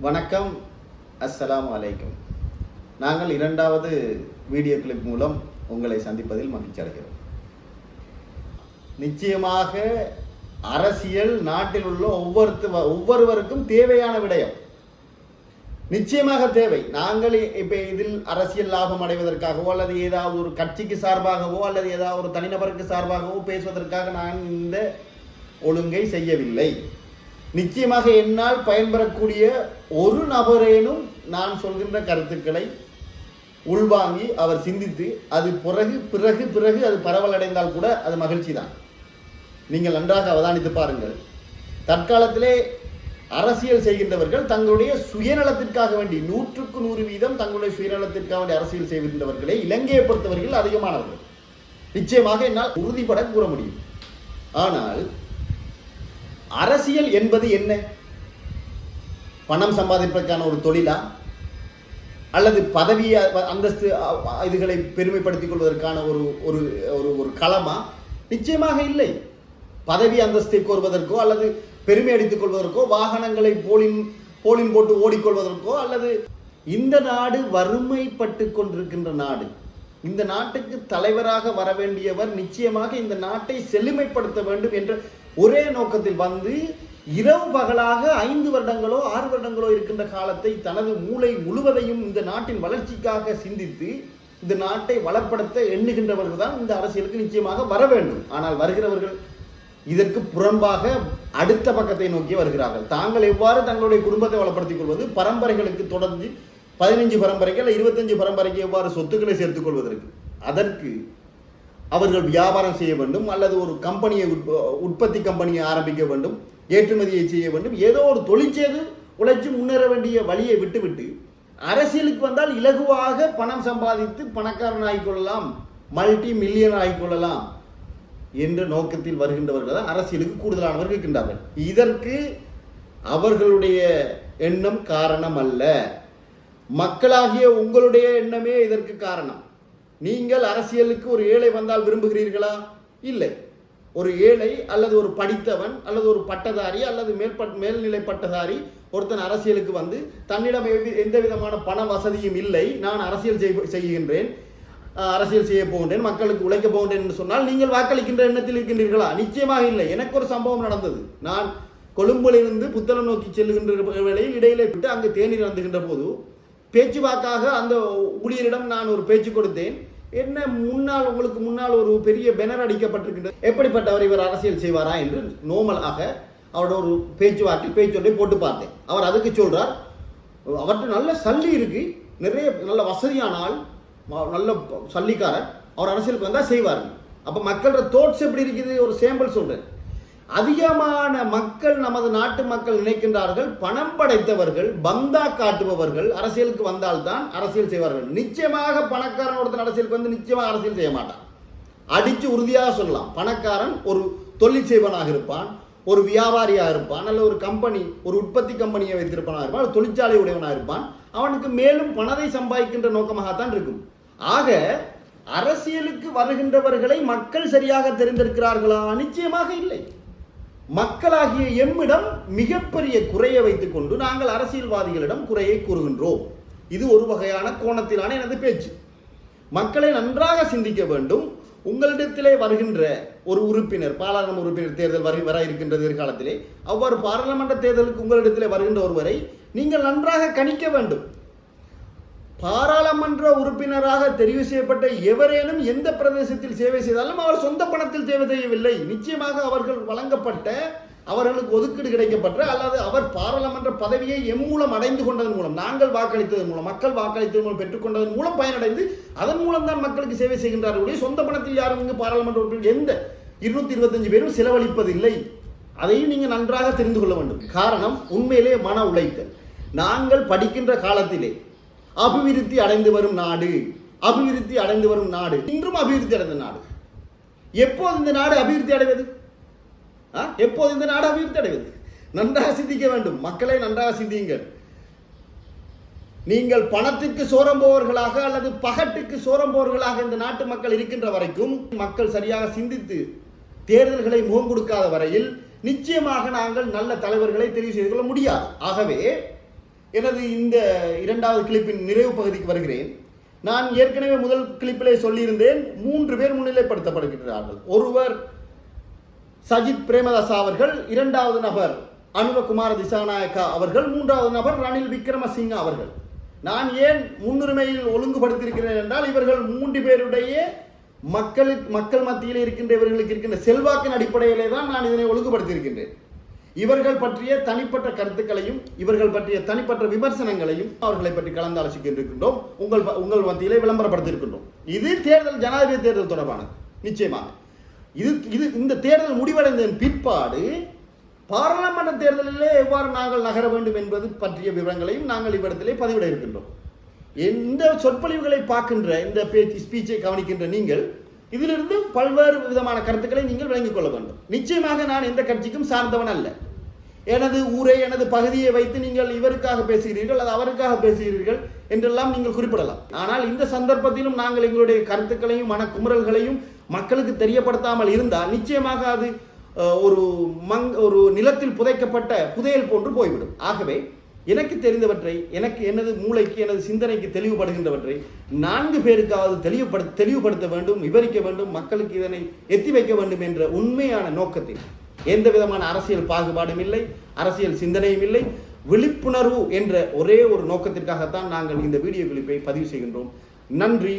வணக்கம், அஸ்ஸலாமு அலைக்கும். நாங்கள் இரண்டாவது வீடியோ கிளிப் மூலம் உங்களை சந்திப்பதில் மகிழ்ச்சி அடைகிறோம். நிச்சயமாக அரசியல் நாட்டில் உள்ள ஒவ்வொருவருக்கும் தேவையான விடயம், நிச்சயமாக தேவை. நாங்கள் இப்ப இதில் அரசியல் லாபம் அடைவதற்காகவோ அல்லது ஏதாவது ஒரு கட்சிக்கு சார்பாகவோ அல்லது ஏதாவது ஒரு தனிநபருக்கு சார்பாகவோ பேசுவதற்காக நான் இந்த ஒழுங்கை செய்யவில்லை. நிச்சயமாக என்னால் பயன்பெறக்கூடிய ஒரு நபரேனும் நான் சொல்கின்ற கருத்துக்களை உள்வாங்கி அவர் சிந்தித்து அது பிறகு அது பரவலடைந்தால் கூட அது மகிழ்ச்சி தான். நீங்கள் நன்றாக அவதானித்து பாருங்கள். தற்காலத்திலே அரசியல் செய்கின்றவர்கள் தங்களுடைய சுயநலத்திற்காக வேண்டி 100% தங்களுடைய சுயநலத்திற்காக வேண்டி அரசியல் செய்கின்றவர்களே இலங்கையை பொறுத்தவர்கள் அதிகமானவர்கள். நிச்சயமாக என்னால் உறுதிப்பட கூற முடியும். ஆனால் அரசியல் என்பது என்ன? பணம் சம்பாதிப்பதற்கான ஒரு தொழிலா அல்லது பதவி அந்தஸ்து இதுகளை பெருமைப்படுத்திக் கொள்வதற்கான ஒரு களமா? நிச்சயமாக இல்லை. பதவி அந்தஸ்தை கோருவதற்கோ அல்லது பெருமை அடித்துக் கொள்வதற்கோ, வாகனங்களை போலின் போட்டு ஓடிக்கொள்வதற்கோ, அல்லது இந்த நாடு வறுமைப்பட்டு கொண்டிருக்கின்ற நாடு. இந்த நாட்டுக்கு தலைவராக வர வேண்டியவர் நிச்சயமாக இந்த நாட்டை செழுமைப்படுத்த வேண்டும் என்ற ஒரே நோக்கத்தில் வந்து இரவு பகலாக 5 வருடங்களோ 6 வருடங்களோ இருக்கின்ற காலத்தை தனது மூளை முழுவதையும் இந்த நாட்டின் வளர்ச்சிக்காக சிந்தித்து இந்த நாட்டை வளப்படுத்த எண்ணுகின்றவர்கள் தான் இந்த அரசியலுக்கு நிச்சயமாக வர வேண்டும். ஆனால் வருகிறவர்கள் இதற்கு புறம்பாக அடுத்த பக்கத்தை நோக்கி வருகிறார்கள். தாங்கள் எவ்வாறு தங்களுடைய குடும்பத்தை வளப்படுத்திக் கொள்வது, பரம்பரைகளுக்கு தொடர்ந்து 15 பரம்பரைக்கு 25 பரம்பரைக்கு எவ்வாறு சொத்துக்களை சேர்த்துக் கொள்வதற்கு, அதற்கு அவர்கள் வியாபாரம் செய்ய வேண்டும் அல்லது ஒரு கம்பெனியை உற்பத்தி கம்பெனியை ஆரம்பிக்க வேண்டும், ஏற்றுமதியை செய்ய வேண்டும், ஏதோ ஒரு தொழில் செய்து உழைச்சி முன்னேற வேண்டிய வழியை விட்டுவிட்டு அரசியலுக்கு வந்தால் இலகுவாக பணம் சம்பாதித்து பணக்காரன் ஆகிக்கொள்ளலாம், மல்டி மில்லியன் ஆகிக்கொள்ளலாம் என்ற நோக்கத்தில் வருகின்றவர்கள் தான் அரசியலுக்கு கூடுதலானவர்கள் இருக்கின்றார்கள். இதற்கு அவர்களுடைய எண்ணம் காரணம் அல்ல. மக்களாகிய உங்களுடைய எண்ணமே இதற்கு காரணம். நீங்கள் அரசியலுக்கு ஒரு ஏழை வந்தால் விரும்புகிறீர்களா? இல்லை. ஒரு ஏழை அல்லது ஒரு படித்தவன் அல்லது ஒரு பட்டதாரி அல்லது மேல்நிலை பட்டதாரி ஒருத்தன் அரசியலுக்கு வந்து தன்னிடம் எந்த விதமான பண வசதியும் இல்லை, நான் அரசியல் செய்கின்றேன், அரசியல் செய்ய போகின்றேன், மக்களுக்கு உழைக்க போகின்றேன் என்று சொன்னால் நீங்கள் வாக்களிக்கின்ற எண்ணத்தில் இருக்கின்றீர்களா? நிச்சயமாக இல்லை. எனக்கு ஒரு சம்பவம் நடந்தது. நான் கொழும்பிலிருந்து புத்தளம் நோக்கி செல்லுகின்ற வேளையில் இடையிலே விட்டு அங்கு தேநீர் வந்துகின்ற போது பேச்சுவாக்காக அந்த ஊழியரிடம் நான் ஒரு பேச்சு கொடுத்தேன். என்ன உங்களுக்கு முன்னால் ஒரு பெரிய பேனர் அடிக்கப்பட்டிருக்கின்றது, எப்படிப்பட்டவர், இவர் அரசியல் செய்வாரா என்று நோமலாக அவரோட ஒரு பேச்சொன்றை போட்டு பார்த்தேன். அவர் அதுக்கு சொல்றார், அவர்கிட்ட நல்ல சல்லி இருக்கு, நிறைய நல்ல வசதியான ஆள், நல்ல சல்லிக்காரர், அவர் அரசியலுக்கு வந்தா செய்வார். அப்ப மக்களோட தோட்ஸ் எப்படி இருக்குது ஒரு சேம்பிள் சொல்றேன். அதிகமான மக்கள், நமது நாட்டு மக்கள் நினைக்கின்றார்கள் பணம் படைத்தவர்கள், பந்தா காட்டுபவர்கள் அரசியலுக்கு வந்தால்தான் அரசியல் செய்வார்கள். நிச்சயமாக பணக்காரன் ஒருத்தன் அரசியலுக்கு வந்து நிச்சயமாக அரசியல் செய்ய மாட்டான். அடிச்சு உறுதியாக சொல்லலாம். பணக்காரன் ஒரு தொழில் செய்வனாக இருப்பான், ஒரு வியாபாரியாக இருப்பான், அல்ல ஒரு கம்பெனி, ஒரு உற்பத்தி கம்பெனியை வைத்திருப்பனாக இருப்பான், ஒரு தொழிற்சாலை உடையவனாக இருப்பான். அவனுக்கு மேலும் பணத்தை சம்பாதிக்கின்ற நோக்கமாகத்தான் இருக்கும். ஆக அரசியலுக்கு வருகின்றவர்களை மக்கள் சரியாக தெரிந்திருக்கிறார்களா? நிச்சயமாக இல்லை. மக்களாகிய எம்மிடம் மிகப்பெரிய குறையை வைத்துக் கொண்டு நாங்கள் அரசியல்வாதிகளிடம் குறையை கூறுகின்றோம். இது ஒரு வகையான கோணத்திலான எனது பேச்சு. மக்களை நன்றாக சிந்திக்க வேண்டும். உங்களிடத்திலே வருகின்ற ஒரு உறுப்பினர், பாராளுமன்ற உறுப்பினர் தேர்தல் வர இருக்கின்றது எதிர்காலத்திலே, அவ்வாறு பாராளுமன்ற தேர்தலுக்கு உங்களிடத்திலே வருகின்ற ஒருவரை நீங்கள் நன்றாக கணிக்க வேண்டும். பாராளுமன்ற உறுப்பினராக தெரிவு செய்யப்பட்ட எவரேனும் எந்த பிரதேசத்தில் சேவை செய்தாலும் அவர் சொந்த பணத்தில் சேவை செய்யவில்லை. நிச்சயமாக அவர்கள் வழங்கப்பட்ட, அவர்களுக்கு ஒதுக்கீடு கிடைக்கப்பட்ட அல்லது அவர் பாராளுமன்ற பதவியை மூலம் அடைந்து கொண்டதன் மூலம், நாங்கள் வாக்களித்ததன் மூலம், மக்கள் வாக்களித்ததன் மூலம் பெற்றுக்கொண்டதன் மூலம் பயனடைந்து அதன் மூலம் தான் மக்களுக்கு சேவை செய்கின்றார்கள். சொந்த பணத்தில் யாரும் இங்கு பாராளுமன்ற உறுப்பினர் எந்த 225 பேரும் செலவழிப்பதில்லை. அதையும் நீங்கள் நன்றாக தெரிந்து கொள்ள வேண்டும். காரணம் உண்மையிலே மன உழைத்தல். நாங்கள் படிக்கின்ற காலத்திலே அபிவிருத்தி அடைந்து வரும் நாடு, அபிவிருத்தி அடைந்து வரும் நாடு, இன்றும் அபிவிருத்தி அடைந்த நாடு. எப்போது இந்த நாடு அபிவிருத்தி அடைவது? எப்போது இந்த நாடு அபிவிருத்தி அடைவது? நன்றாக சிந்திக்க வேண்டும். மக்களை நன்றாக சிந்தியுங்கள். நீங்கள் பணத்துக்கு சோரம்போவர்களாக அல்லது பகட்டுக்கு சோரம்போவர்களாக இந்த நாட்டு மக்கள் இருக்கின்ற வரைக்கும், மக்கள் சரியாக சிந்தித்து தேர்தல்களை முகம் கொடுக்காத வரையில் நிச்சயமாக நாங்கள் நல்ல தலைவர்களை தெரிவு செய்து கொள்ள முடியாது. ஆகவே எனது இந்த இரண்டாவது கிளிப்பின் நிறைவு பகுதிக்கு வருகிறேன். நான் ஏற்கனவே முதல் கிளிப்பிலே சொல்லியிருந்தேன், 3 பேர் முன்னிலைப்படுத்தப்படுகிறார்கள். ஒருவர் சஜித் பிரேமதாசா அவர்கள், இரண்டாவது நபர் அனுரகுமார திசாநாயக்கா அவர்கள், மூன்றாவது நபர் ரணில் விக்ரமசிங்க அவர்கள். நான் ஏன் முன்னுரிமையில் ஒழுங்குபடுத்தியிருக்கிறேன் என்றால், இவர்கள் 3 பேருடைய மக்கள் மத்தியில் இருக்கின்ற இவர்களுக்கு இருக்கின்ற செல்வாக்கின் அடிப்படையிலே தான் நான் இதனை ஒழுங்குபடுத்தியிருக்கின்றேன். இவர்கள் பற்றிய தனிப்பட்ட கருத்துக்களையும் இவர்கள் பற்றிய தனிப்பட்ட விமர்சனங்களையும் அவர்களை பற்றி கலந்து ஆலோசிக்கின்றிருக்கின்றோம். உங்கள் மத்தியிலே விளம்பரப்படுத்தியிருக்கின்றோம். இது தேர்தல், ஜனாதிபதி தேர்தல் தொடர்பானது. நிச்சயமாக இந்த தேர்தல் முடிவடைந்ததன் பிற்பாடு பாராளுமன்ற தேர்தலிலே எவ்வாறு நாங்கள் நகர வேண்டும் என்பது பற்றிய விவரங்களையும் நாங்கள் இவ்விடத்திலே பதிவிட இருக்கின்றோம். இந்த சொற்பொழிவுகளை பார்க்கின்ற, இந்த ஸ்பீச்சை கவனிக்கின்ற நீங்கள் இதிலிருந்து பல்வேறு விதமான கருத்துக்களை நீங்கள் விளங்கிக் கொள்ள வேண்டும். நிச்சயமாக நான் எந்த கட்சிக்கும் சார்ந்தவன் அல்ல. எனது ஊரை, எனது பகுதியை வைத்து நீங்கள் இவருக்காக பேசுகிறீர்கள், அது அவருக்காக பேசுகிறீர்கள் என்றெல்லாம் நீங்கள் குறிப்பிடலாம். ஆனால் இந்த சந்தர்ப்பத்திலும் நாங்கள் எங்களுடைய கருத்துக்களையும் மனக்குமுறல்களையும் மக்களுக்கு தெரியப்படுத்தாமல் இருந்தால் நிச்சயமாக அது ஒரு நிலத்தில் புதைக்கப்பட்ட புதையல் போன்று போய்விடும். ஆகவே எனக்கு தெரிந்தவற்றை, எனக்கு எனது மூளைக்கு, எனது சிந்தனைக்கு தெளிவுபடுகின்றவற்றை 4 பேருக்காவது தெளிவுபடுத்த வேண்டும், விவரிக்க வேண்டும், மக்களுக்கு இதனை எத்தி வைக்க வேண்டும் என்ற உண்மையான நோக்கத்தில், எந்த விதமான அரசியல் பாகுபாடும் இல்லை, அரசியல் சிந்தனையும் இல்லை, விழிப்புணர்வு என்ற ஒரே ஒரு நோக்கத்திற்காகத்தான் நாங்கள் இந்த வீடியோ கிளிப்பை பதிவு செய்கின்றோம். நன்றி.